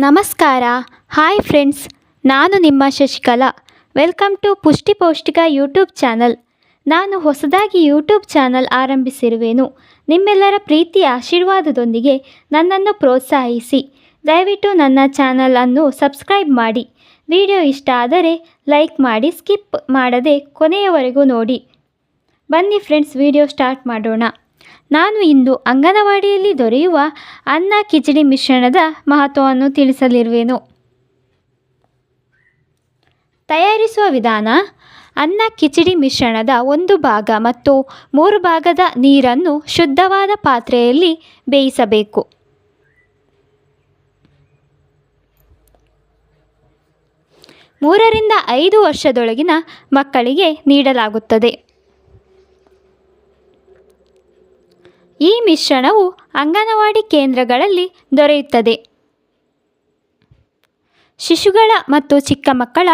ನಮಸ್ಕಾರ. Hi friends, ನಾನು ನಿಮ್ಮ ಶಶಿಕಲಾ. ವೆಲ್ಕಮ್ ಟು ಪುಷ್ಟಿ ಪೌಷ್ಟಿಕ ಯೂಟ್ಯೂಬ್ ಚಾನಲ್. ನಾನು ಹೊಸದಾಗಿ ಯೂಟ್ಯೂಬ್ ಚಾನಲ್ ಆರಂಭಿಸಿರುವೆನು. ನಿಮ್ಮೆಲ್ಲರ ಪ್ರೀತಿ ಆಶೀರ್ವಾದದೊಂದಿಗೆ ನನ್ನನ್ನು ಪ್ರೋತ್ಸಾಹಿಸಿ. ದಯವಿಟ್ಟು ನನ್ನ ಚಾನಲನ್ನು ಸಬ್ಸ್ಕ್ರೈಬ್ ಮಾಡಿ. ವಿಡಿಯೋ ಇಷ್ಟ ಆದರೆ ಲೈಕ್ ಮಾಡಿ, ಸ್ಕಿಪ್ ಮಾಡದೆ ಕೊನೆಯವರೆಗೂ ನೋಡಿ. ಬನ್ನಿ ಫ್ರೆಂಡ್ಸ್, ವಿಡಿಯೋ ಸ್ಟಾರ್ಟ್ ಮಾಡೋಣ. ನಾನು ಇಂದು ಅಂಗನವಾಡಿಯಲ್ಲಿ ದೊರೆಯುವ ಅನ್ನ ಕಿಚಡಿ ಮಿಶ್ರಣದ ಮಹತ್ವವನ್ನು ತಿಳಿಸಲಿರುವೆನು. ತಯಾರಿಸುವ ವಿಧಾನ: ಅನ್ನ ಕಿಚಡಿ ಮಿಶ್ರಣದ 1 ಭಾಗ ಮತ್ತು 3 ಭಾಗದ ನೀರನ್ನು ಶುದ್ಧವಾದ ಪಾತ್ರೆಯಲ್ಲಿ ಬೇಯಿಸಬೇಕು. ಮೂರರಿಂದ 5 ವರ್ಷದೊಳಗಿನ ಮಕ್ಕಳಿಗೆ ನೀಡಲಾಗುತ್ತದೆ. ಈ ಮಿಶ್ರಣವು ಅಂಗನವಾಡಿ ಕೇಂದ್ರಗಳಲ್ಲಿ ದೊರೆಯುತ್ತದೆ. ಶಿಶುಗಳ ಮತ್ತು ಚಿಕ್ಕ ಮಕ್ಕಳ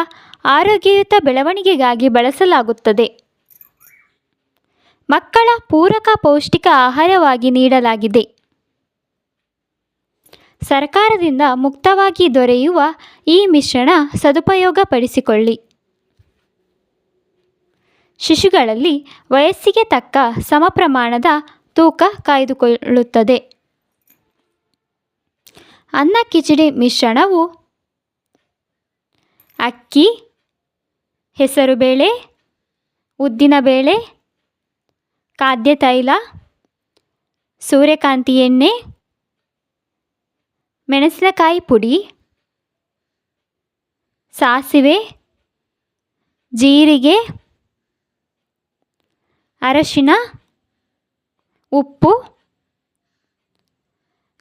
ಆರೋಗ್ಯಯುತ ಬೆಳವಣಿಗೆಗಾಗಿ ಬಳಸಲಾಗುತ್ತದೆ. ಮಕ್ಕಳ ಪೂರಕ ಪೌಷ್ಟಿಕ ಆಹಾರವಾಗಿ ನೀಡಲಾಗಿದೆ. ಸರ್ಕಾರದಿಂದ ಮುಕ್ತವಾಗಿ ದೊರೆಯುವ ಈ ಮಿಶ್ರಣ ಸದುಪಯೋಗಪಡಿಸಿಕೊಳ್ಳಿ. ಶಿಶುಗಳಲ್ಲಿ ವಯಸ್ಸಿಗೆ ತಕ್ಕ ಸಮಪ್ರಮಾಣದ ತೂಕ ಕಾಯ್ದುಕೊಳ್ಳುತ್ತದೆ. ಅನ್ನ ಕಿಚಡಿ ಮಿಶ್ರಣವು ಅಕ್ಕಿ, ಹೆಸರುಬೇಳೆ, ಉದ್ದಿನಬೇಳೆ, ಖಾದ್ಯ ತೈಲ, ಸೂರ್ಯಕಾಂತಿ ಎಣ್ಣೆ, ಮೆಣಸಿನಕಾಯಿ ಪುಡಿ, ಸಾಸಿವೆ, ಜೀರಿಗೆ, ಅರಶಿನ, ಉಪ್ಪು,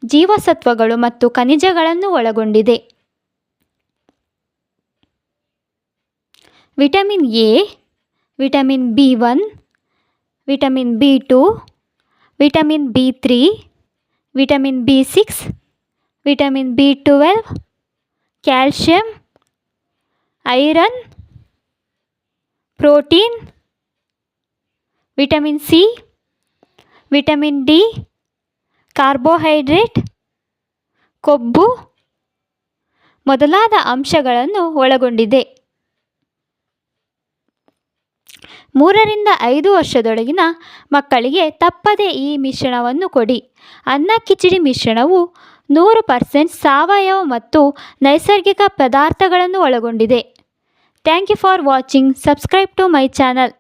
ಜೀವಸತ್ವಗಳು ಮತ್ತು ಖನಿಜಗಳನ್ನು ಒಳಗೊಂಡಿದೆ. Vitamin A, vitamin B one, vitamin B two, vitamin ಬಿ3, ವಿಟಮಿನ್ ಬಿ6, ವಿಟಮಿನ್ ಬಿ12, calcium, iron, protein, vitamin C, vitamin D, carbohydrate, ಕೊಬ್ಬು ಮೊದಲಾದ ಅಂಶಗಳನ್ನು ಒಳಗೊಂಡಿದೆ. 3ರಿಂದ 5 ವರ್ಷದೊಳಗಿನ ಮಕ್ಕಳಿಗೆ ತಪ್ಪದೆ ಈ ಮಿಶ್ರಣವನ್ನು ಕೊಡಿ. ಅನ್ನ ಕಿಚಡಿ ಮಿಶ್ರಣವು 100% ಸಾವಯವ ಮತ್ತು ನೈಸರ್ಗಿಕ ಪದಾರ್ಥಗಳನ್ನು ಒಳಗೊಂಡಿದೆ. Thank you for watching. Subscribe to my channel.